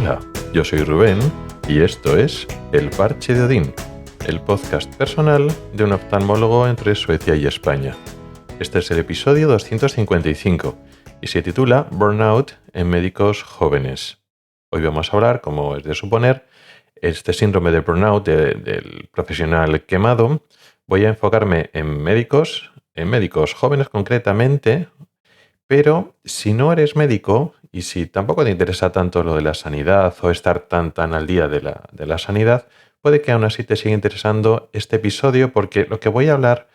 Hola, yo soy Rubén y esto es El Parche de Odín, el podcast personal de un oftalmólogo entre Suecia y España. Este es el episodio 255 y se titula Burnout en médicos jóvenes. Hoy vamos a hablar, como es de suponer, este síndrome de burnout del profesional quemado. Voy a enfocarme en médicos jóvenes concretamente, pero si no eres médico y si tampoco te interesa tanto lo de la sanidad o estar tan al día de la sanidad, puede que aún así te siga interesando este episodio, porque lo que voy a hablar,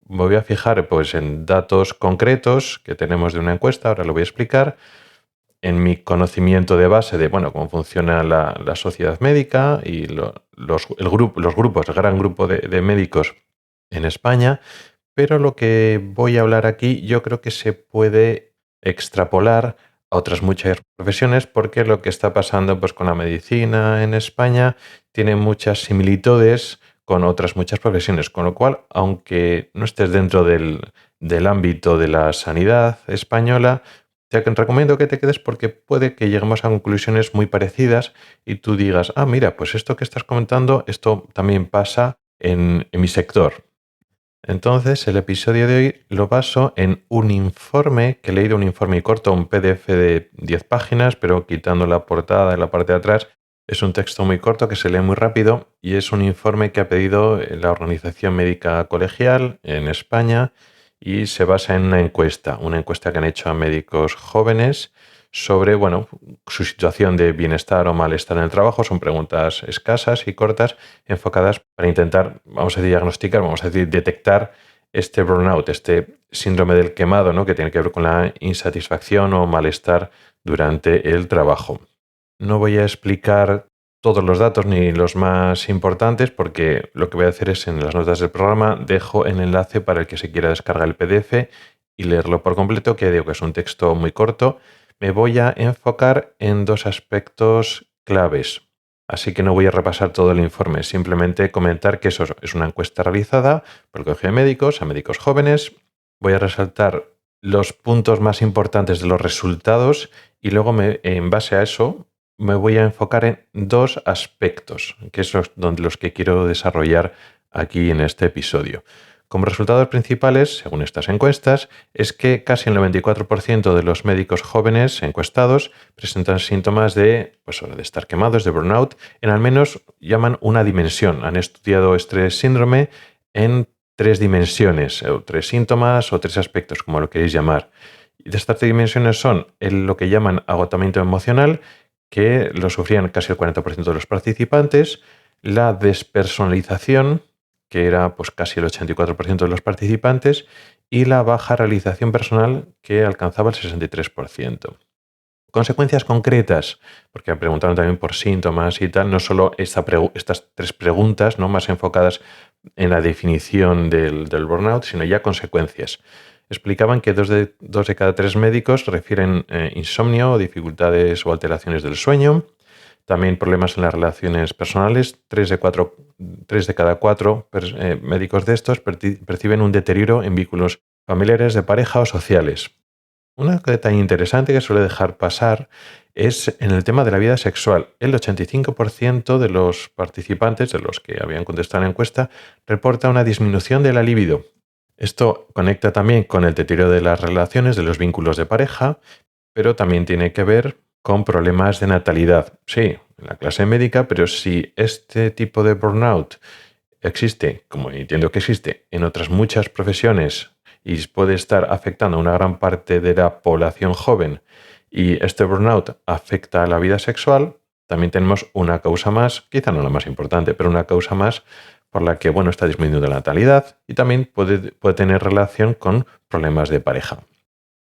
me voy a fijar pues en datos concretos que tenemos de una encuesta, ahora lo voy a explicar, en mi conocimiento de base de cómo funciona la sociedad médica y los grupos, el gran grupo de médicos en España. Pero lo que voy a hablar aquí yo creo que se puede extrapolar a otras muchas profesiones, porque lo que está pasando pues con la medicina en España tiene muchas similitudes con otras muchas profesiones, con lo cual, aunque no estés dentro del ámbito de la sanidad española, te recomiendo que te quedes, porque puede que lleguemos a conclusiones muy parecidas y tú digas, ah, mira, pues esto que estás comentando, esto también pasa en mi sector. Entonces, el episodio de hoy lo baso en un informe que he leído, un informe corto, un PDF de 10 páginas, pero quitando la portada en la parte de atrás. Es un texto muy corto que se lee muy rápido y es un informe que ha pedido la Organización Médica Colegial en España y se basa en una encuesta que han hecho a médicos jóvenes sobre, su situación de bienestar o malestar en el trabajo. Son preguntas escasas y cortas, enfocadas para intentar, vamos a decir, diagnosticar, vamos a decir, detectar este burnout, este síndrome del quemado, ¿no?, que tiene que ver con la insatisfacción o malestar durante el trabajo. No voy a explicar todos los datos ni los más importantes, porque lo que voy a hacer es, en las notas del programa, dejo el enlace para el que se quiera descargar el PDF y leerlo por completo, que digo que es un texto muy corto. Me voy a enfocar en dos aspectos claves. Así que no voy a repasar todo el informe, simplemente comentar que eso es una encuesta realizada por el Colegio de Médicos a médicos jóvenes. Voy a resaltar los puntos más importantes de los resultados y luego, en base a eso, me voy a enfocar en dos aspectos, que son los que quiero desarrollar aquí en este episodio. Como resultados principales, según estas encuestas, es que casi el 94% de los médicos jóvenes encuestados presentan síntomas de estar quemados, de burnout, en al menos, llaman, una dimensión. Han estudiado este síndrome en 3 dimensiones, o 3 síntomas o 3 aspectos, como lo queréis llamar. Y de estas 3 dimensiones son lo que llaman agotamiento emocional, que lo sufrían casi el 40% de los participantes; la despersonalización, que era pues casi el 84% de los participantes; y la baja realización personal, que alcanzaba el 63%. Consecuencias concretas, porque me preguntaron también por síntomas y tal, no solo estas 3 preguntas, ¿no?, más enfocadas en la definición del burnout, sino ya consecuencias. Explicaban que 2 de cada 3 médicos refieren insomnio o dificultades o alteraciones del sueño. También problemas en las relaciones personales. 3 de cada 4 médicos de estos perciben un deterioro en vínculos familiares, de pareja o sociales. Una detalle interesante que suele dejar pasar es en el tema de la vida sexual. El 85% de los participantes, de los que habían contestado la encuesta, reporta una disminución de la libido. Esto conecta también con el deterioro de las relaciones, de los vínculos de pareja, pero también tiene que ver con problemas de natalidad. Sí, en la clase médica, pero si este tipo de burnout existe, como entiendo que existe, en otras muchas profesiones y puede estar afectando a una gran parte de la población joven, y este burnout afecta a la vida sexual, también tenemos una causa más, quizá no la más importante, pero una causa más por la que está disminuyendo la natalidad, y también puede tener relación con problemas de pareja.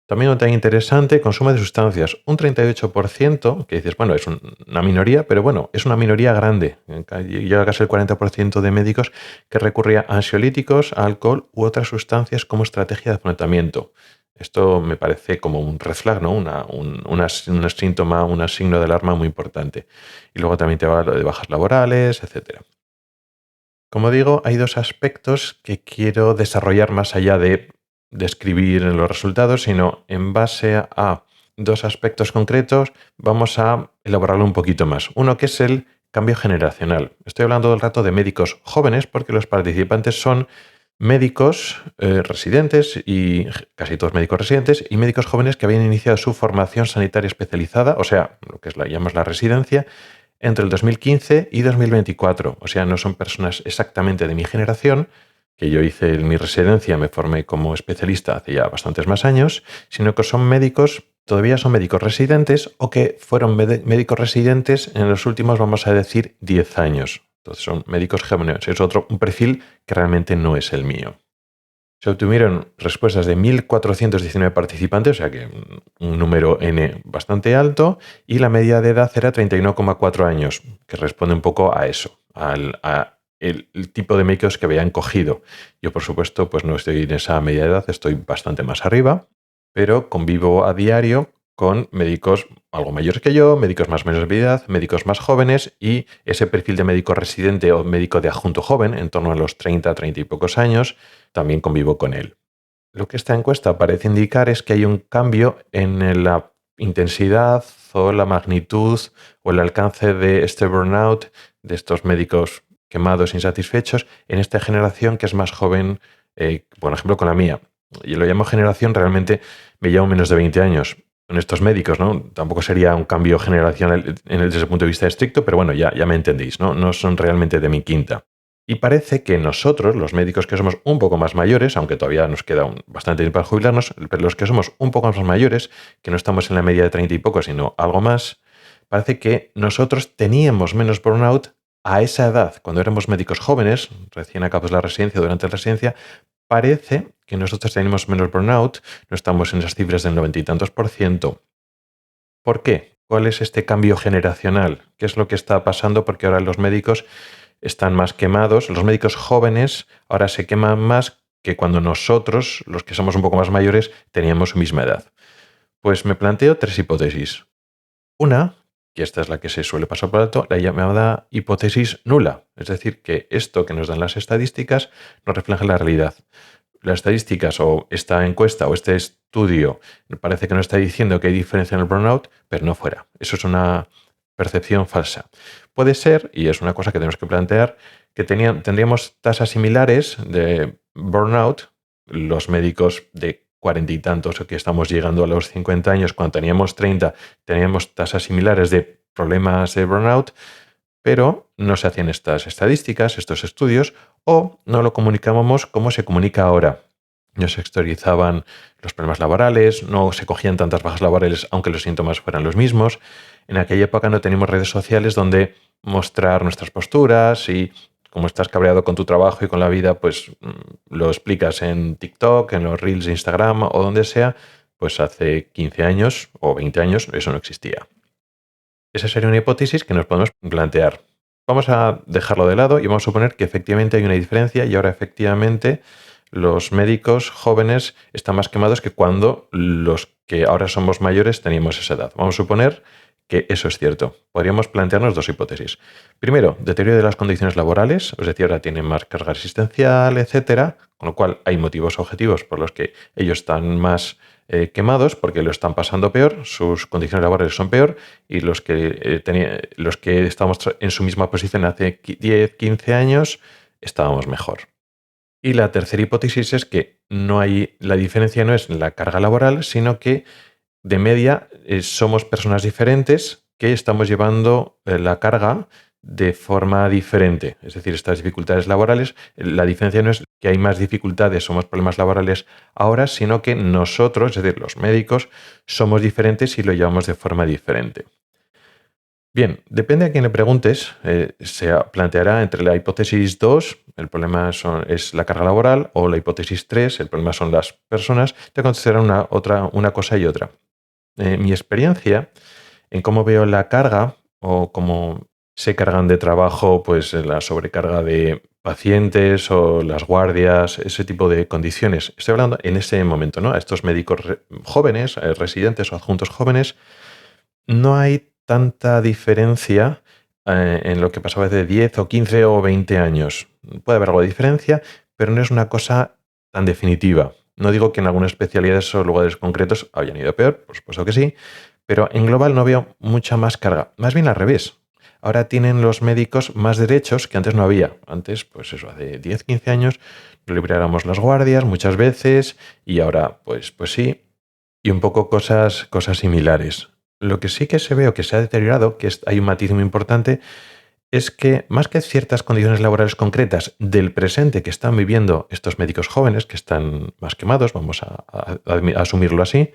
También otra interesante, consumo de sustancias. Un 38%, que dices, es una minoría, pero es una minoría grande. Llega casi el 40% de médicos que recurría a ansiolíticos, a alcohol u otras sustancias como estrategia de afrontamiento. Esto me parece como un red flag, ¿no?, un síntoma, un signo de alarma muy importante. Y luego también te va lo de bajas laborales, etc. Como digo, hay dos aspectos que quiero desarrollar más allá de describir los resultados, sino en base a dos aspectos concretos, vamos a elaborarlo un poquito más. Uno que es el cambio generacional. Estoy hablando del rato de médicos jóvenes porque los participantes son médicos residentes y casi todos médicos residentes y médicos jóvenes que habían iniciado su formación sanitaria especializada, o sea, lo que llamamos la residencia, entre el 2015 y 2024. O sea, no son personas exactamente de mi generación, que yo hice mi residencia, me formé como especialista hace ya bastantes más años, sino que son médicos, todavía son médicos residentes o que fueron médicos residentes en los últimos, vamos a decir, 10 años. Entonces son médicos jóvenes. Es un perfil que realmente no es el mío. Se obtuvieron respuestas de 1.419 participantes, o sea que un número N bastante alto, y la media de edad era 31,4 años, que responde un poco a eso, el tipo de médicos que habían cogido. Yo, por supuesto, pues no estoy en esa media de edad, estoy bastante más arriba, pero convivo a diario con médicos algo mayores que yo, médicos más menores de edad, médicos más jóvenes y ese perfil de médico residente o médico de adjunto joven, en torno a los 30, 30 y pocos años, también convivo con él. Lo que esta encuesta parece indicar es que hay un cambio en la intensidad o la magnitud o el alcance de este burnout, de estos médicos quemados, insatisfechos, en esta generación que es más joven, por ejemplo, con la mía. Yo lo llamo generación, realmente me llamo menos de 20 años. En estos médicos, ¿no? Tampoco sería un cambio generacional desde el punto de vista estricto, pero bueno, ya me entendéis, ¿no? No son realmente de mi quinta. Y parece que nosotros, los médicos que somos un poco más mayores, aunque todavía nos queda bastante tiempo para jubilarnos, pero los que somos un poco más mayores, que no estamos en la media de 30 y poco, sino algo más, parece que nosotros teníamos menos burnout a esa edad, cuando éramos médicos jóvenes, recién acabados la residencia, durante la residencia, parece que nosotros tenemos menos burnout, no estamos en esas cifras del 90 y tantos %. ¿Por qué? ¿Cuál es este cambio generacional? ¿Qué es lo que está pasando? Porque ahora los médicos están más quemados, los médicos jóvenes ahora se queman más que cuando nosotros, los que somos un poco más mayores, teníamos su misma edad. Pues me planteo tres hipótesis. Una, que esta es la que se suele pasar por alto, la llamada hipótesis nula. Es decir, que esto que nos dan las estadísticas no refleja la realidad. Las estadísticas o esta encuesta o este estudio parece que no está diciendo que hay diferencia en el burnout, pero no fuera. Eso es una percepción falsa. Puede ser, y es una cosa que tenemos que plantear, que tendríamos tasas similares de burnout, los médicos de 40 y tantos o que estamos llegando a los 50 años, cuando teníamos 30, teníamos tasas similares de problemas de burnout, pero no se hacían estas estadísticas, estos estudios, o no lo comunicábamos como se comunica ahora. No se exteriorizaban los problemas laborales, no se cogían tantas bajas laborales aunque los síntomas fueran los mismos. En aquella época no teníamos redes sociales donde mostrar nuestras posturas y como estás cabreado con tu trabajo y con la vida, pues lo explicas en TikTok, en los Reels de Instagram o donde sea, pues hace 15 años o 20 años eso no existía. Esa sería una hipótesis que nos podemos plantear. Vamos a dejarlo de lado y vamos a suponer que efectivamente hay una diferencia y ahora efectivamente los médicos jóvenes están más quemados que cuando los que ahora somos mayores teníamos esa edad. Vamos a suponer que eso es cierto. Podríamos plantearnos dos hipótesis. Primero, deterioro de las condiciones laborales, es decir, ahora tienen más carga asistencial, etcétera, con lo cual hay motivos objetivos por los que ellos están más quemados porque lo están pasando peor, sus condiciones laborales son peor y los que estábamos en su misma posición hace 10, 15 años estábamos mejor. Y la tercera hipótesis es que la diferencia no es en la carga laboral, sino que de media somos personas diferentes que estamos llevando la carga de forma diferente. Es decir, estas dificultades laborales, la diferencia no es que hay más dificultades, somos problemas laborales ahora, sino que nosotros, es decir, los médicos, somos diferentes y lo llevamos de forma diferente. Bien, depende a quién le preguntes, se planteará entre la hipótesis 2, el problema es la carga laboral, o la hipótesis 3, el problema son las personas, te contestarán una cosa y otra. Mi experiencia en cómo veo la carga o cómo se cargan de trabajo, pues la sobrecarga de pacientes o las guardias, ese tipo de condiciones. Estoy hablando en ese momento, ¿no? A estos médicos jóvenes, residentes o adjuntos jóvenes, no hay tanta diferencia en lo que pasaba hace 10 o 15 o 20 años. Puede haber algo de diferencia, pero no es una cosa tan definitiva. No digo que en algunas especialidades o lugares concretos hayan ido peor, por supuesto que sí, pero en global no veo mucha más carga. Más bien al revés. Ahora tienen los médicos más derechos que antes no había. Antes, pues eso, hace 10, 15 años, nos libráramos las guardias muchas veces y ahora, pues sí, y un poco cosas similares. Lo que sí que se veo que se ha deteriorado, hay un matiz muy importante, es que más que ciertas condiciones laborales concretas del presente que están viviendo estos médicos jóvenes, que están más quemados, vamos a asumirlo así,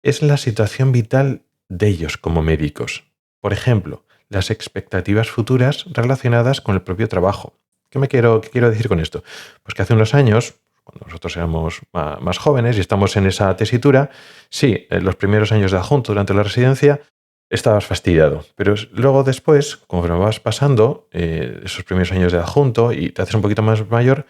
es la situación vital de ellos como médicos. Por ejemplo, las expectativas futuras relacionadas con el propio trabajo. ¿Qué quiero decir con esto? Pues que hace unos años, cuando nosotros éramos más jóvenes y estamos en esa tesitura, sí, en los primeros años de adjunto durante la residencia estabas fastidiado, pero luego después, conforme vas pasando esos primeros años de adjunto y te haces un poquito más mayor,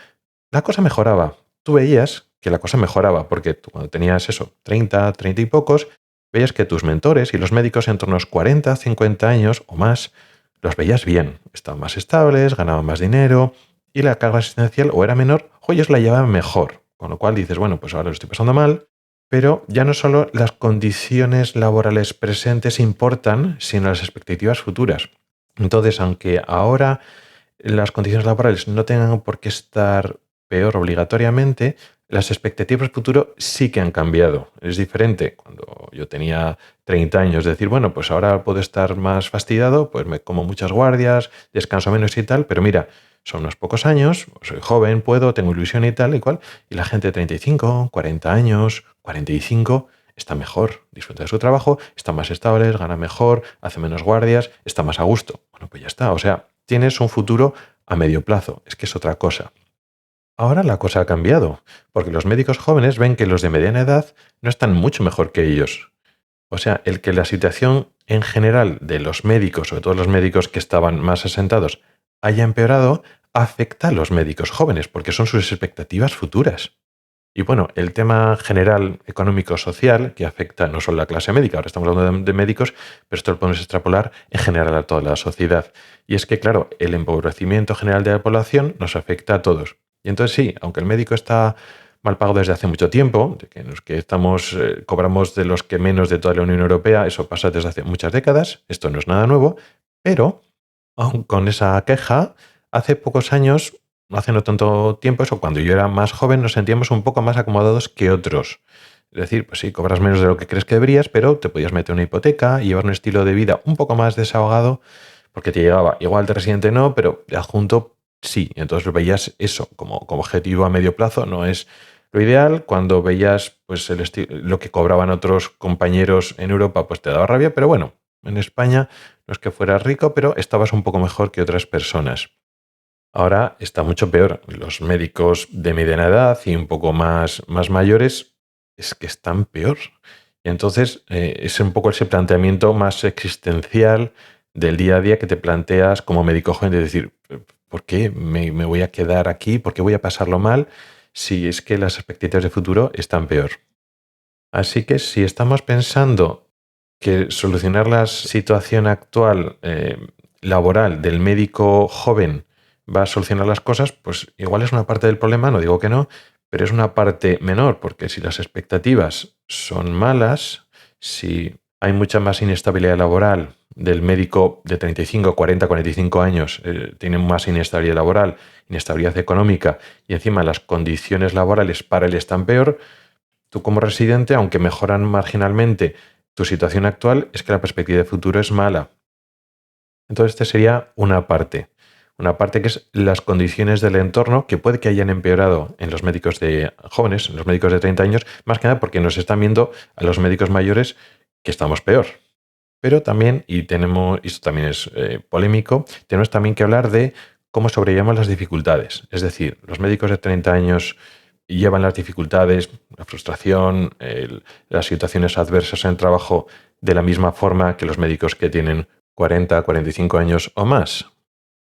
la cosa mejoraba. Tú veías que la cosa mejoraba, porque tú cuando tenías eso, 30 y pocos, veías que tus mentores y los médicos en torno a los 40, 50 años o más, los veías bien, estaban más estables, ganaban más dinero y la carga asistencial o era menor o ellos la llevaban mejor. Con lo cual dices, bueno, pues ahora lo estoy pasando mal, pero ya no solo las condiciones laborales presentes importan, sino las expectativas futuras. Entonces, aunque ahora las condiciones laborales no tengan por qué estar peor obligatoriamente, las expectativas futuro sí que han cambiado. Es diferente cuando yo tenía 30 años, decir, bueno, pues ahora puedo estar más fastidiado, pues me como muchas guardias, descanso menos y tal, pero mira, son unos pocos años, soy joven, puedo, tengo ilusión y tal y cual, y la gente de 35, 40 años, 45 está mejor, disfruta de su trabajo, está más estable, gana mejor, hace menos guardias, está más a gusto. Bueno, pues ya está, o sea, tienes un futuro a medio plazo, es que es otra cosa. Ahora la cosa ha cambiado, porque los médicos jóvenes ven que los de mediana edad no están mucho mejor que ellos. O sea, el que la situación en general de los médicos, sobre todo los médicos que estaban más asentados, haya empeorado, afecta a los médicos jóvenes, porque son sus expectativas futuras. Y bueno, el tema general económico-social, que afecta no solo a la clase médica, ahora estamos hablando de médicos, pero esto lo podemos extrapolar en general a toda la sociedad. Y es que, claro, el empobrecimiento general de la población nos afecta a todos. Y entonces sí, aunque el médico está mal pagado desde hace mucho tiempo, de que los que estamos, cobramos de los que menos de toda la Unión Europea, eso pasa desde hace muchas décadas, esto no es nada nuevo, pero aun con esa queja, hace pocos años, no hace no tanto tiempo, eso cuando yo era más joven, nos sentíamos un poco más acomodados que otros. Es decir, pues sí, cobras menos de lo que crees que deberías, pero te podías meter una hipoteca y llevar un estilo de vida un poco más desahogado, porque te llegaba igual de residente no, pero de adjunto sí. Entonces veías eso como objetivo a medio plazo, no es lo ideal. Cuando veías pues lo que cobraban otros compañeros en Europa, pues te daba rabia, pero bueno, en España no es que fueras rico, pero estabas un poco mejor que otras personas. Ahora está mucho peor. Los médicos de mediana edad y un poco más mayores es que están peor. Y entonces es un poco ese planteamiento más existencial del día a día que te planteas como médico joven de decir, ¿por qué me voy a quedar aquí? ¿Por qué voy a pasarlo mal si es que las expectativas de futuro están peor? Así que si estamos pensando que solucionar la situación actual laboral del médico joven va a solucionar las cosas, pues igual es una parte del problema, no digo que no, pero es una parte menor, porque si las expectativas son malas, si hay mucha más inestabilidad laboral del médico de 35, 40, 45 años, tiene más inestabilidad laboral, inestabilidad económica y encima las condiciones laborales para él están peor, tú como residente, aunque mejoran marginalmente tu situación actual, es que la perspectiva de futuro es mala. Entonces, esta sería una parte. Una parte que es las condiciones del entorno que puede que hayan empeorado en los médicos de jóvenes, en los médicos de 30 años, más que nada porque nos están viendo a los médicos mayores que estamos peor. Pero también, y esto también es polémico, tenemos también que hablar de cómo sobrellevamos las dificultades. Es decir, los médicos de 30 años llevan las dificultades, la frustración, las situaciones adversas en el trabajo de la misma forma que los médicos que tienen 40, 45 años o más.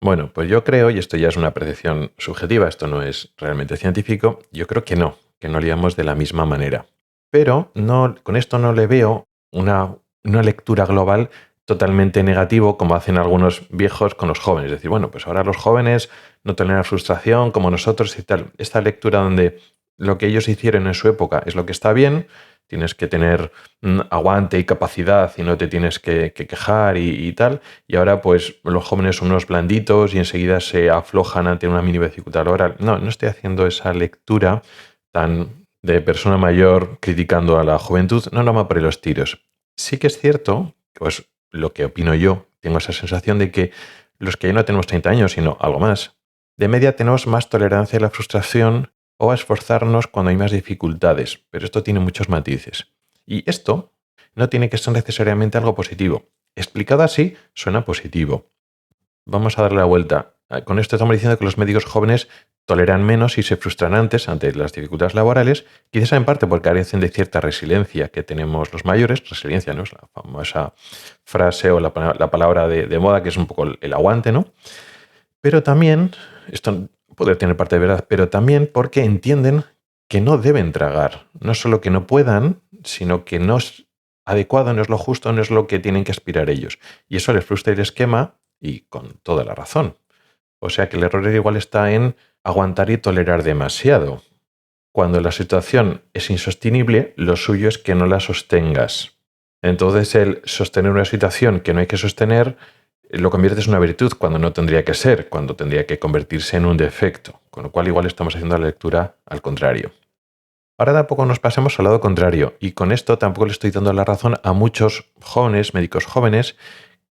Bueno, pues yo creo, y esto ya es una percepción subjetiva, esto no es realmente científico, yo creo que no liamos de la misma manera. Pero no, con esto no le veo una lectura global totalmente negativo como hacen algunos viejos con los jóvenes. Es decir, bueno, pues ahora los jóvenes no toleran frustración como nosotros y tal. Esta lectura donde lo que ellos hicieron en su época es lo que está bien, tienes que tener aguante y capacidad y no te tienes que quejar y tal, y ahora pues los jóvenes son unos blanditos y enseguida se aflojan ante una mini dificultad laboral. No estoy haciendo esa lectura tan de persona mayor criticando a la juventud, no va por ahí los tiros. Sí que es cierto, pues lo que opino yo, tengo esa sensación de que los que ya no tenemos 30 años, sino algo más, de media tenemos más tolerancia a la frustración o a esforzarnos cuando hay más dificultades, pero esto tiene muchos matices. Y esto no tiene que ser necesariamente algo positivo. Explicado así, suena positivo. Vamos a darle la vuelta. Con esto estamos diciendo que los médicos jóvenes toleran menos y se frustran antes ante las dificultades laborales, quizás en parte porque carecen de cierta resiliencia que tenemos los mayores. Resiliencia, ¿no? Es la famosa frase o la palabra de moda que es un poco el aguante, ¿no? Pero también, esto puede tener parte de verdad, pero también porque entienden que no deben tragar. No solo que no puedan, sino que no es adecuado, no es lo justo, no es lo que tienen que aspirar ellos. Y eso les frustra y les quema, y con toda la razón. O sea que el error igual está en aguantar y tolerar demasiado. Cuando la situación es insostenible, lo suyo es que no la sostengas. Entonces el sostener una situación que no hay que sostener lo conviertes en una virtud cuando no tendría que ser, cuando tendría que convertirse en un defecto. Con lo cual igual estamos haciendo la lectura al contrario. Ahora tampoco nos pasemos al lado contrario, y con esto tampoco le estoy dando la razón a muchos jóvenes, médicos jóvenes,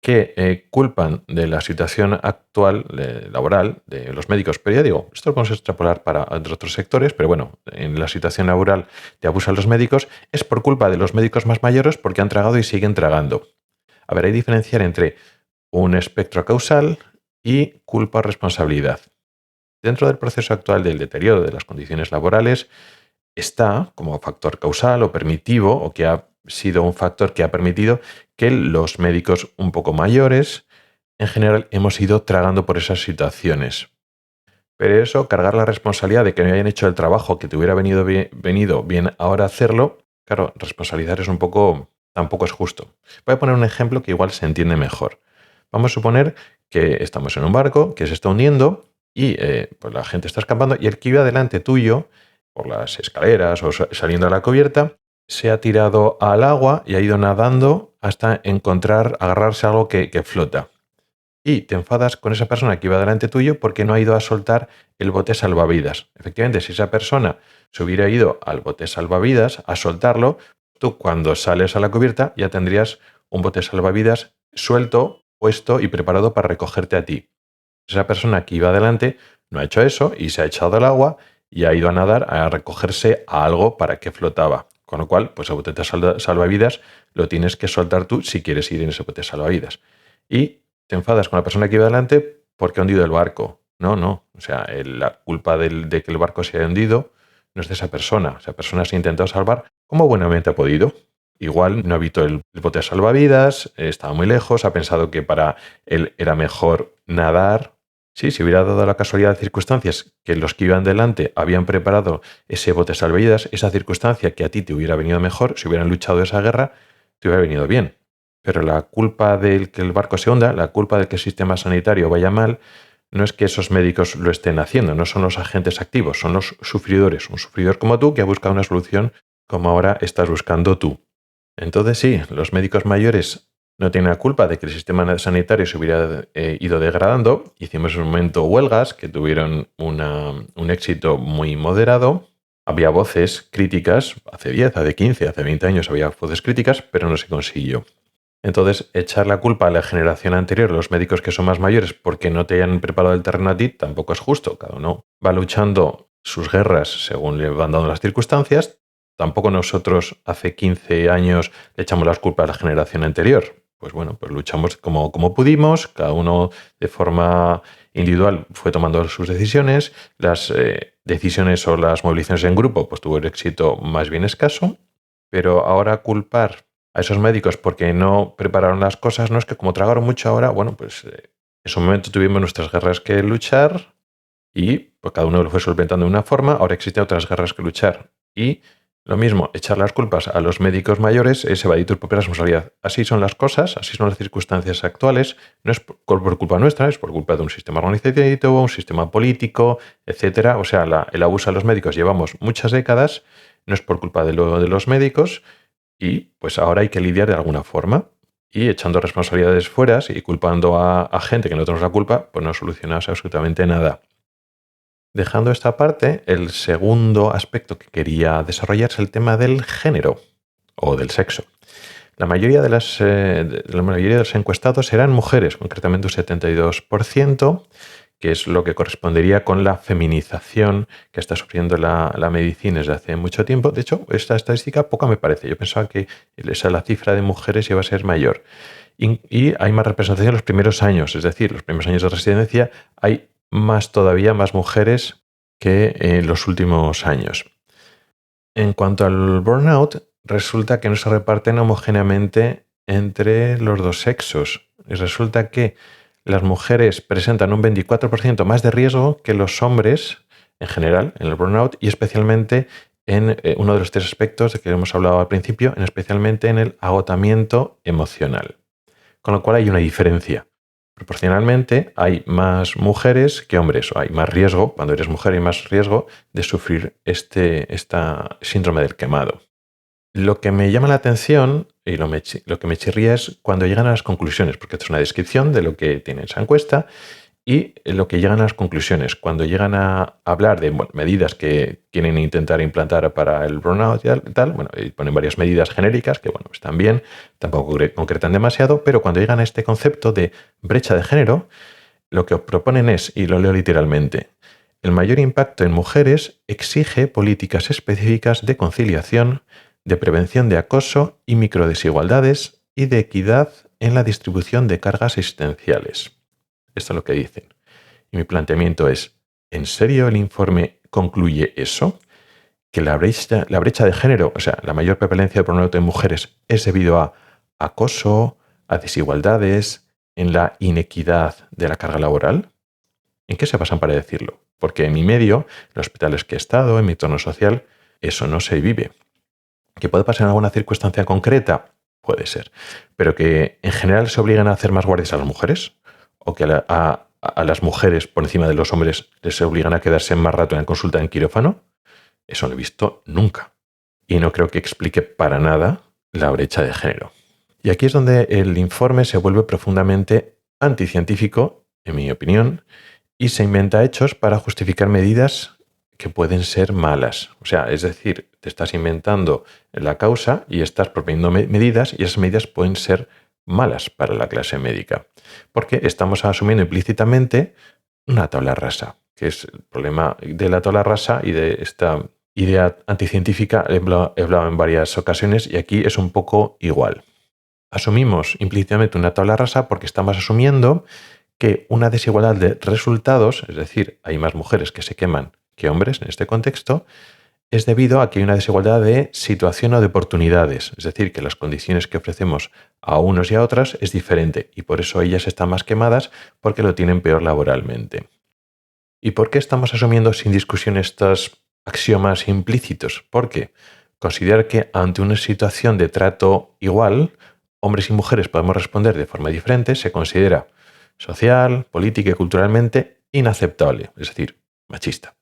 que culpan de la situación actual laboral de los médicos. Pero ya digo, esto lo podemos extrapolar para otros sectores, pero bueno, en la situación laboral de abuso a los médicos es por culpa de los médicos más mayores porque han tragado y siguen tragando. A ver, hay que diferenciar entre un espectro causal y culpa o responsabilidad. Dentro del proceso actual del deterioro de las condiciones laborales está como factor causal o permitivo, o que ha sido un factor que ha permitido que los médicos un poco mayores, en general, hemos ido tragando por esas situaciones. Pero eso, cargar la responsabilidad de que no hayan hecho el trabajo que te hubiera venido bien ahora hacerlo, claro, responsabilizar es un poco, tampoco es justo. Voy a poner un ejemplo que igual se entiende mejor. Vamos a suponer que estamos en un barco que se está hundiendo y pues la gente está escapando y el que iba delante tuyo, por las escaleras o saliendo a la cubierta, se ha tirado al agua y ha ido nadando hasta agarrarse a algo que flota. Y te enfadas con esa persona que iba delante tuyo porque no ha ido a soltar el bote salvavidas. Efectivamente, si esa persona se hubiera ido al bote salvavidas a soltarlo, tú cuando sales a la cubierta ya tendrías un bote salvavidas suelto, puesto y preparado para recogerte a ti. Esa persona que iba adelante no ha hecho eso y se ha echado al agua y ha ido a nadar a recogerse a algo para que flotaba. Con lo cual, pues el bote salvavidas lo tienes que soltar tú si quieres ir en ese bote salvavidas. Y te enfadas con la persona que iba adelante porque ha hundido el barco. No. O sea, la culpa de que el barco se haya hundido no es de esa persona. Esa persona se ha intentado salvar como buenamente ha podido. Igual no ha visto el bote salvavidas, estaba muy lejos, ha pensado que para él era mejor nadar. Sí, si hubiera dado la casualidad de circunstancias que los que iban delante habían preparado ese bote salvavidas, esa circunstancia que a ti te hubiera venido mejor, si hubieran luchado esa guerra, te hubiera venido bien. Pero la culpa del que el barco se hunda, la culpa de que el sistema sanitario vaya mal, no es que esos médicos lo estén haciendo, no son los agentes activos, son los sufridores. Un sufridor como tú que ha buscado una solución como ahora estás buscando tú. Entonces sí, los médicos mayores no tienen la culpa de que el sistema sanitario se hubiera ido degradando. Hicimos en un momento huelgas que tuvieron un éxito muy moderado. Había voces críticas, hace 10, hace 15, hace 20 años había voces críticas, pero no se consiguió. Entonces, echar la culpa a la generación anterior, los médicos que son más mayores, porque no te hayan preparado el terreno a ti, tampoco es justo. Cada uno va luchando sus guerras según le van dando las circunstancias. Tampoco nosotros hace 15 años le echamos las culpas a la generación anterior. Pues bueno, pues luchamos como pudimos, cada uno de forma individual fue tomando sus decisiones, las decisiones o las movilizaciones en grupo pues tuvo el éxito más bien escaso, pero ahora culpar a esos médicos porque no prepararon las cosas, no es que como tragaron mucho ahora, bueno, pues en su momento tuvimos nuestras guerras que luchar y pues cada uno lo fue solventando de una forma, ahora existen otras guerras que luchar y Lo mismo, echar las culpas a los médicos mayores es evadir tu propia responsabilidad. Así son las cosas, así son las circunstancias actuales. No es por culpa nuestra, es por culpa de un sistema organizativo, un sistema político, etcétera. O sea, el abuso a los médicos llevamos muchas décadas, no es por culpa de los médicos y pues ahora hay que lidiar de alguna forma. Y echando responsabilidades fuera y culpando a gente que no tenemos la culpa, pues no solucionamos absolutamente nada. Dejando esta parte, el segundo aspecto que quería desarrollar es el tema del género o del sexo. La mayoría de los encuestados eran mujeres, concretamente un 72%, que es lo que correspondería con la feminización que está sufriendo la medicina desde hace mucho tiempo. De hecho, esta estadística poca me parece. Yo pensaba que la cifra de mujeres iba a ser mayor. Y hay más representación en los primeros años, es decir, los primeros años de residencia hay todavía más mujeres que en los últimos años. En cuanto al burnout, resulta que no se reparten homogéneamente entre los dos sexos. Y resulta que las mujeres presentan un 24% más de riesgo que los hombres en general en el burnout y especialmente en uno de los tres aspectos de que hemos hablado al principio, especialmente en el agotamiento emocional. Con lo cual hay una diferencia. Proporcionalmente hay más mujeres que hombres, o hay más riesgo, cuando eres mujer hay más riesgo de sufrir esta síndrome del quemado. Lo que me llama la atención y lo que me chirría es cuando llegan a las conclusiones, porque esto es una descripción de lo que tiene esa encuesta y lo que llegan a las conclusiones. Cuando llegan a hablar de medidas que quieren intentar implantar para el burnout y tal, y ponen varias medidas genéricas que están bien, tampoco concretan demasiado, pero cuando llegan a este concepto de brecha de género, lo que proponen es, y lo leo literalmente, el mayor impacto en mujeres exige políticas específicas de conciliación, de prevención de acoso y microdesigualdades y de equidad en la distribución de cargas existenciales. Esto es lo que dicen. Y mi planteamiento es, ¿en serio el informe concluye eso? Que la brecha de género, o sea, la mayor prevalencia de burnout en mujeres es debido a acoso, a desigualdades, en la inequidad de la carga laboral. ¿En qué se basan para decirlo? Porque en mi medio, en los hospitales que he estado, en mi entorno social, eso no se vive. ¿Que puede pasar en alguna circunstancia concreta? Puede ser. Pero que en general se obligan a hacer más guardias a las mujeres, o que a las mujeres por encima de los hombres les obligan a quedarse más rato en la consulta en quirófano, eso no he visto nunca. Y no creo que explique para nada la brecha de género. Y aquí es donde el informe se vuelve profundamente anticientífico, en mi opinión, y se inventa hechos para justificar medidas que pueden ser malas. O sea, es decir, te estás inventando la causa y estás proponiendo medidas y esas medidas pueden ser malas para la clase médica. Porque estamos asumiendo implícitamente una tabla rasa, que es el problema de la tabla rasa y de esta idea anticientífica. He hablado en varias ocasiones y aquí es un poco igual. Asumimos implícitamente una tabla rasa porque estamos asumiendo que una desigualdad de resultados, es decir, hay más mujeres que se queman que hombres en este contexto, es debido a que hay una desigualdad de situación o de oportunidades, es decir, que las condiciones que ofrecemos a unos y a otras es diferente y por eso ellas están más quemadas porque lo tienen peor laboralmente. ¿Y por qué estamos asumiendo sin discusión estos axiomas implícitos? Porque considerar que ante una situación de trato igual, hombres y mujeres podemos responder de forma diferente se considera social, política y culturalmente inaceptable, es decir, machista.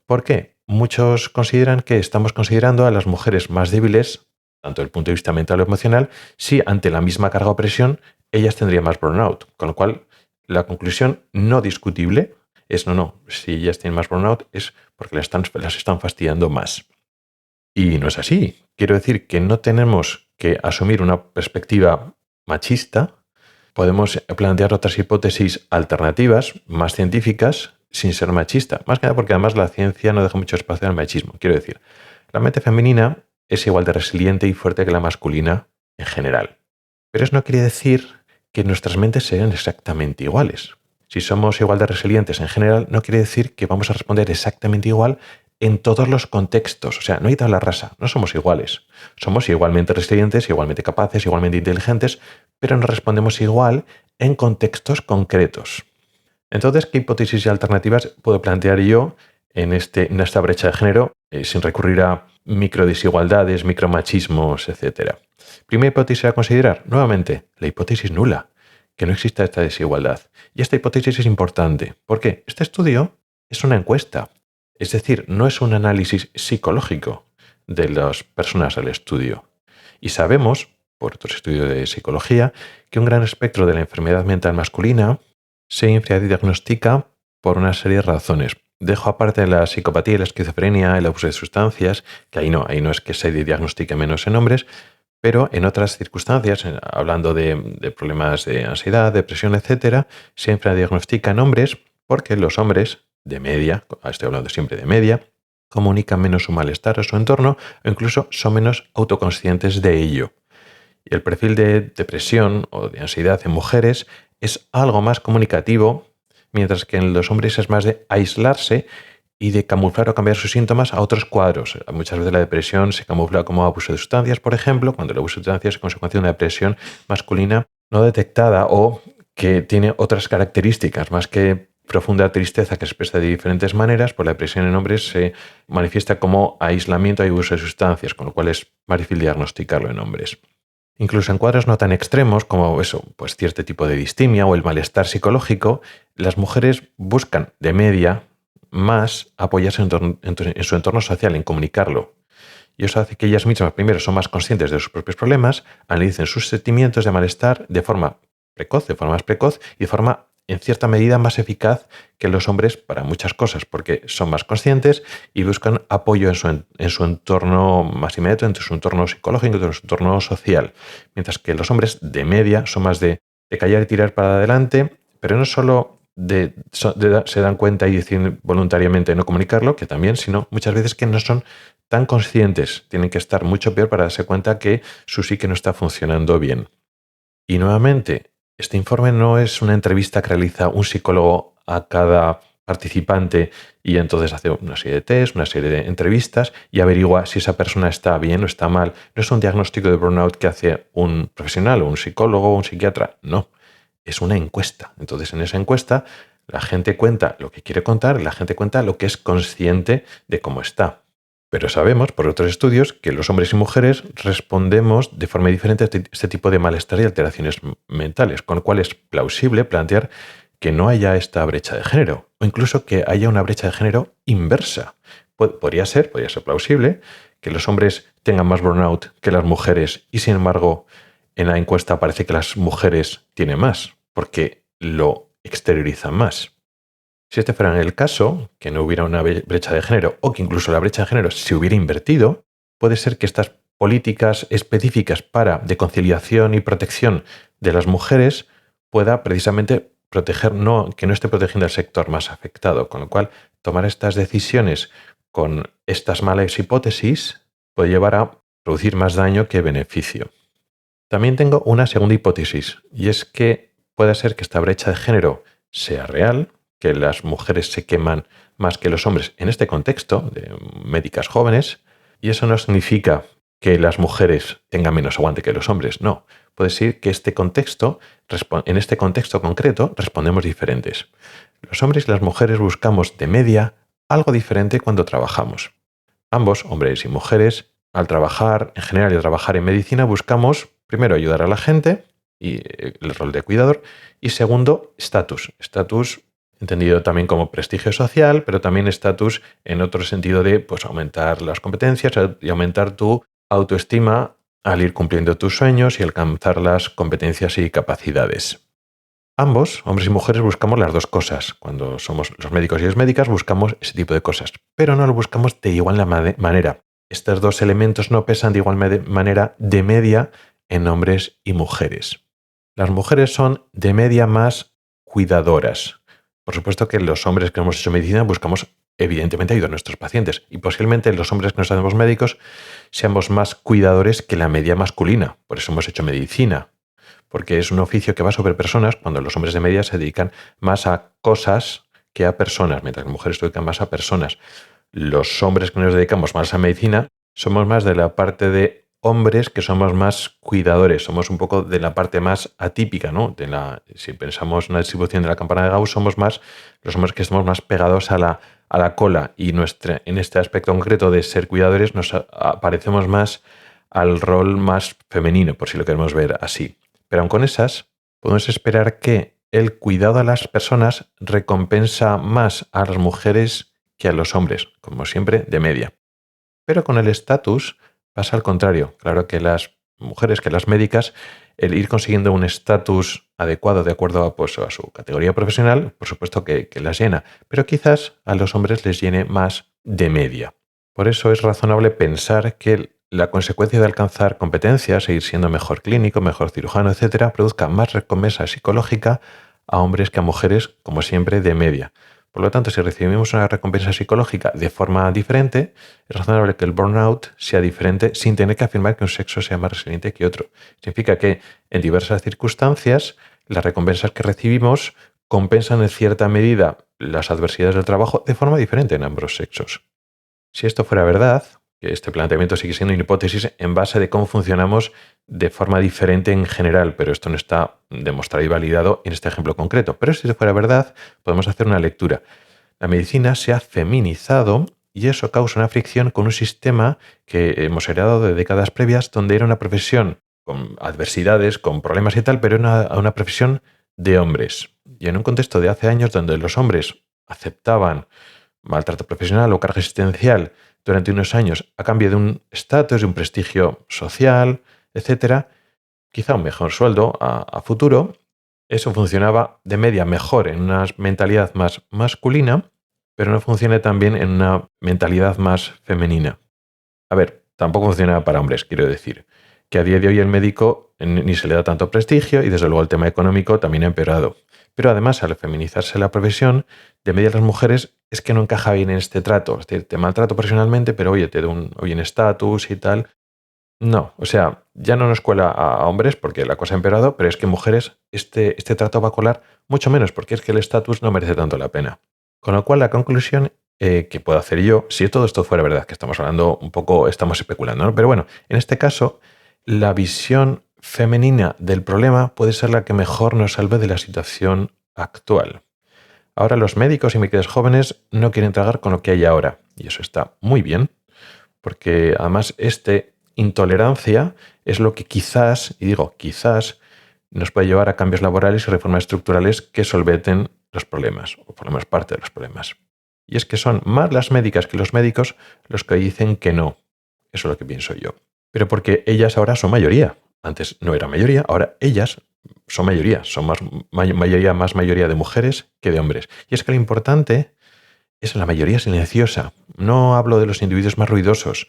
¿Por qué? Muchos consideran que estamos considerando a las mujeres más débiles, tanto desde el punto de vista mental o emocional, si ante la misma carga o presión ellas tendrían más burnout. Con lo cual, la conclusión no discutible es no, si ellas tienen más burnout es porque las están fastidiando más. Y no es así. Quiero decir que no tenemos que asumir una perspectiva machista. Podemos plantear otras hipótesis alternativas, más científicas, sin ser machista. Más que nada porque además la ciencia no deja mucho espacio al machismo. Quiero decir, la mente femenina es igual de resiliente y fuerte que la masculina en general. Pero eso no quiere decir que nuestras mentes sean exactamente iguales. Si somos igual de resilientes en general, no quiere decir que vamos a responder exactamente igual en todos los contextos. O sea, no hay tabla rasa, no somos iguales. Somos igualmente resilientes, igualmente capaces, igualmente inteligentes, pero no respondemos igual en contextos concretos. Entonces, ¿qué hipótesis y alternativas puedo plantear yo en esta brecha de género sin recurrir a microdesigualdades, micromachismos, etc. Primera hipótesis a considerar, nuevamente, la hipótesis nula, que no exista esta desigualdad. Y esta hipótesis es importante. ¿Por qué? Este estudio es una encuesta, es decir, no es un análisis psicológico de las personas al estudio. Y sabemos, por otros estudios de psicología, que un gran espectro de la enfermedad mental masculina se infradiagnostica por una serie de razones. Dejo aparte la psicopatía y la esquizofrenia, el abuso de sustancias, que ahí no es que se diagnostique menos en hombres, pero en otras circunstancias, hablando de problemas de ansiedad, depresión, etcétera, se infradiagnostica en hombres porque los hombres, de media, estoy hablando siempre de media, comunican menos su malestar a su entorno o incluso son menos autoconscientes de ello. Y el perfil de depresión o de ansiedad en mujeres es algo más comunicativo, mientras que en los hombres es más de aislarse y de camuflar o cambiar sus síntomas a otros cuadros. Muchas veces la depresión se camufla como abuso de sustancias, por ejemplo, cuando el abuso de sustancias es consecuencia de una depresión masculina no detectada o que tiene otras características, más que profunda tristeza que se expresa de diferentes maneras, pues la depresión en hombres se manifiesta como aislamiento y abuso de sustancias, con lo cual es más difícil diagnosticarlo en hombres. Incluso en cuadros no tan extremos como eso, pues cierto tipo de distimia o el malestar psicológico, las mujeres buscan de media más apoyarse en su entorno social, en comunicarlo. Y eso hace que ellas mismas, primero, son más conscientes de sus propios problemas, analicen sus sentimientos de malestar de forma más precoz y de forma, en cierta medida, más eficaz que los hombres para muchas cosas, porque son más conscientes y buscan apoyo en su entorno más inmediato, en su entorno psicológico, en su entorno social. Mientras que los hombres, de media, son más de callar y tirar para adelante, pero no solo se dan cuenta y deciden voluntariamente no comunicarlo, que también, sino muchas veces que no son tan conscientes, tienen que estar mucho peor para darse cuenta que su psique no está funcionando bien. Y nuevamente, este informe no es una entrevista que realiza un psicólogo a cada participante y entonces hace una serie de test, una serie de entrevistas y averigua si esa persona está bien o está mal. No es un diagnóstico de burnout que hace un profesional o un psicólogo o un psiquiatra, no. Es una encuesta. Entonces, en esa encuesta, la gente cuenta lo que quiere contar, la gente cuenta lo que es consciente de cómo está. Pero sabemos, por otros estudios, que los hombres y mujeres respondemos de forma diferente a este tipo de malestar y alteraciones mentales, con lo cual es plausible plantear que no haya esta brecha de género, o incluso que haya una brecha de género inversa. Podría ser plausible que los hombres tengan más burnout que las mujeres y, sin embargo, en la encuesta parece que las mujeres tienen más, porque lo exteriorizan más. Si este fuera el caso, que no hubiera una brecha de género o que incluso la brecha de género se hubiera invertido, puede ser que estas políticas específicas de conciliación y protección de las mujeres pueda precisamente proteger, que no esté protegiendo al sector más afectado, con lo cual tomar estas decisiones con estas malas hipótesis puede llevar a producir más daño que beneficio. También tengo una segunda hipótesis, y es que puede ser que esta brecha de género sea real, que las mujeres se queman más que los hombres en este contexto de médicas jóvenes, y eso no significa que las mujeres tengan menos aguante que los hombres, no. Puede ser que en este contexto concreto respondemos diferentes. Los hombres y las mujeres buscamos de media algo diferente cuando trabajamos. Ambos, hombres y mujeres, al trabajar, en general, y al trabajar en medicina, buscamos, primero, ayudar a la gente, y el rol de cuidador, y segundo, estatus. Estatus entendido también como prestigio social, pero también estatus en otro sentido de aumentar las competencias y aumentar tu autoestima al ir cumpliendo tus sueños y alcanzar las competencias y capacidades. Ambos, hombres y mujeres, buscamos las dos cosas. Cuando somos los médicos y las médicas buscamos ese tipo de cosas, pero no lo buscamos de igual manera. Estos dos elementos no pesan de igual manera de media en hombres y mujeres. Las mujeres son de media más cuidadoras. Por supuesto que los hombres que hemos hecho medicina buscamos evidentemente ayudar a nuestros pacientes y posiblemente los hombres que nos hacemos médicos seamos más cuidadores que la media masculina. Por eso hemos hecho medicina, porque es un oficio que va sobre personas cuando los hombres de media se dedican más a cosas que a personas, mientras que las mujeres se dedican más a personas. Los hombres que nos dedicamos más a medicina somos más de la parte de hombres que somos más cuidadores, somos un poco de la parte más atípica, ¿no? Si pensamos en la distribución de la campana de Gauss, somos más los hombres que estamos más pegados a la cola y en este aspecto concreto de ser cuidadores nos parecemos más al rol más femenino, por si lo queremos ver así. Pero aun con esas, podemos esperar que el cuidado a las personas recompensa más a las mujeres que a los hombres, como siempre, de media. Pero con el estatus pasa al contrario. Claro que las mujeres, que las médicas, el ir consiguiendo un estatus adecuado de acuerdo a su categoría profesional, por supuesto que las llena, pero quizás a los hombres les llene más de media. Por eso es razonable pensar que la consecuencia de alcanzar competencias, seguir siendo mejor clínico, mejor cirujano, etcétera, produzca más recompensa psicológica a hombres que a mujeres, como siempre, de media. Por lo tanto, si recibimos una recompensa psicológica de forma diferente, es razonable que el burnout sea diferente sin tener que afirmar que un sexo sea más resiliente que otro. Significa que en diversas circunstancias las recompensas que recibimos compensan en cierta medida las adversidades del trabajo de forma diferente en ambos sexos. Si esto fuera verdad, que este planteamiento sigue siendo una hipótesis en base de cómo funcionamos de forma diferente en general, pero esto no está demostrado y validado en este ejemplo concreto. Pero si esto fuera verdad, podemos hacer una lectura. La medicina se ha feminizado y eso causa una fricción con un sistema que hemos heredado de décadas previas, donde era una profesión con adversidades, con problemas y tal, pero era una profesión de hombres. Y en un contexto de hace años donde los hombres aceptaban maltrato profesional o carga existencial durante unos años a cambio de un estatus, de un prestigio social, etcétera, quizá un mejor sueldo a futuro, eso funcionaba de media mejor en una mentalidad más masculina, pero no funciona tan bien en una mentalidad más femenina. A ver, tampoco funciona para hombres, quiero decir, que a día de hoy el médico ni se le da tanto prestigio y desde luego el tema económico también ha empeorado. Pero además, al feminizarse la profesión, de media las mujeres es que no encaja bien en este trato. Es decir, te maltrato profesionalmente, pero oye, te doy un estatus y tal. No, o sea, ya no nos cuela a hombres porque la cosa ha empeorado, pero es que mujeres este trato va a colar mucho menos porque es que el estatus no merece tanto la pena. Con lo cual, la conclusión que puedo hacer yo, si todo esto fuera verdad, que estamos hablando un poco, estamos especulando, ¿no? Pero bueno, en este caso, la visión femenina del problema puede ser la que mejor nos salve de la situación actual. Ahora los médicos y médicos jóvenes no quieren tragar con lo que hay ahora, y eso está muy bien, porque además intolerancia es lo que quizás, y digo quizás, nos puede llevar a cambios laborales y reformas estructurales que solventen los problemas, o por lo menos parte de los problemas. Y es que son más las médicas que los médicos los que dicen que no. Eso es lo que pienso yo. Pero porque ellas ahora son mayoría. Antes no era mayoría, ahora ellas son mayoría. Son más mayoría de mujeres que de hombres. Y es que lo importante es la mayoría silenciosa. No hablo de los individuos más ruidosos,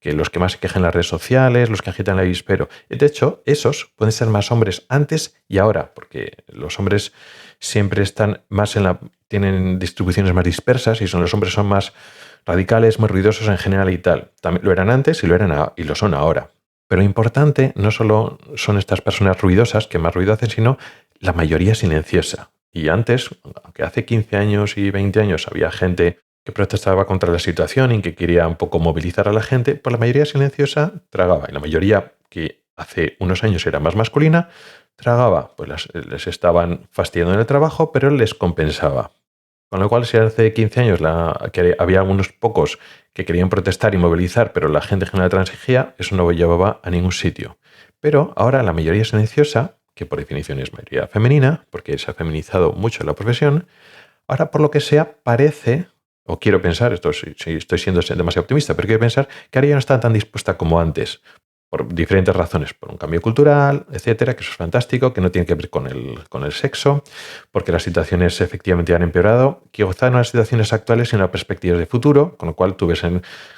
que los que más se quejan en las redes sociales, los que agitan el avispero. De hecho, esos pueden ser más hombres antes y ahora, porque los hombres siempre están más tienen distribuciones más dispersas y los hombres son más radicales, muy ruidosos en general y tal. También lo eran antes y lo son ahora. Pero lo importante no solo son estas personas ruidosas que más ruido hacen, sino la mayoría silenciosa. Y antes, aunque hace 15 años y 20 años había gente que protestaba contra la situación y que quería un poco movilizar a la gente, pues la mayoría silenciosa tragaba. Y la mayoría, que hace unos años era más masculina, tragaba. Pues les estaban fastidiando en el trabajo, pero les compensaba. Con lo cual, si hace 15 años que había algunos pocos que querían protestar y movilizar, pero la gente en general transigía, eso no llevaba a ningún sitio. Pero ahora la mayoría silenciosa, que por definición es mayoría femenina, porque se ha feminizado mucho la profesión, ahora por lo que sea parece, o quiero pensar, si estoy siendo demasiado optimista, pero quiero pensar que ahora ya no está tan dispuesta como antes, por diferentes razones, por un cambio cultural, etcétera, que eso es fantástico, que no tiene que ver con el sexo, porque las situaciones efectivamente han empeorado, que quizá no las situaciones actuales, sino las perspectivas de futuro, con lo cual tú ves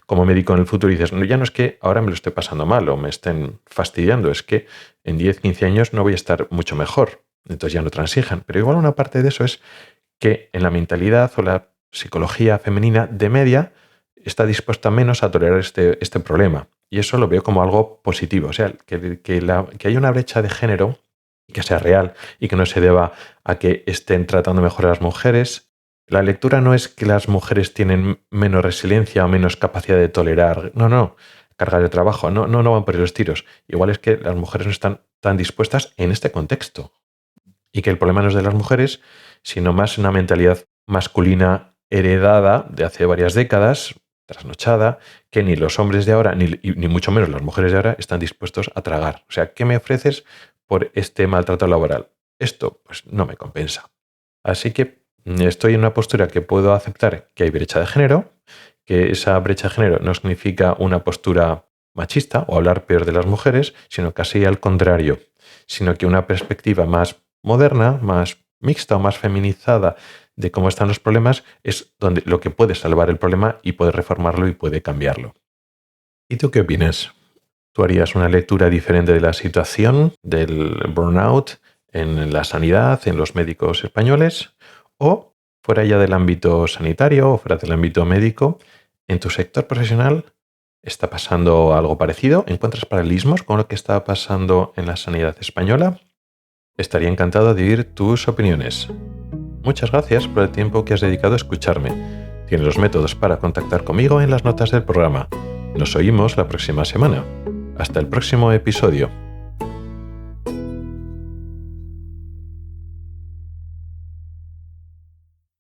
como médico en el futuro y dices, no, ya no es que ahora me lo esté pasando mal o me estén fastidiando, es que en 10, 15 años no voy a estar mucho mejor, entonces ya no transijan. Pero igual una parte de eso es que en la mentalidad o la psicología femenina de media está dispuesta menos a tolerar este problema. Y eso lo veo como algo positivo. O sea, que haya una brecha de género que sea real y que no se deba a que estén tratando mejor a las mujeres. La lectura no es que las mujeres tienen menos resiliencia o menos capacidad de tolerar. No. cargas de trabajo. No van por los tiros. Igual es que las mujeres no están tan dispuestas en este contexto. Y que el problema no es de las mujeres, sino más una mentalidad masculina heredada de hace varias décadas, trasnochada, que ni los hombres de ahora, ni mucho menos las mujeres de ahora, están dispuestos a tragar. O sea, ¿qué me ofreces por este maltrato laboral? Esto, pues, no me compensa. Así que estoy en una postura que puedo aceptar que hay brecha de género, que esa brecha de género no significa una postura machista o hablar peor de las mujeres, sino casi al contrario, sino que una perspectiva más moderna, más mixta o más feminizada de cómo están los problemas es donde lo que puede salvar el problema y puede reformarlo y puede cambiarlo. ¿Y tú qué opinas? ¿Tú harías una lectura diferente de la situación del burnout en la sanidad, en los médicos españoles? ¿O fuera ya del ámbito sanitario o fuera del ámbito médico, en tu sector profesional está pasando algo parecido? ¿Encuentras paralelismos con lo que está pasando en la sanidad española? Estaría encantado de oír tus opiniones. Muchas gracias por el tiempo que has dedicado a escucharme. Tienes los métodos para contactar conmigo en las notas del programa. Nos oímos la próxima semana. Hasta el próximo episodio.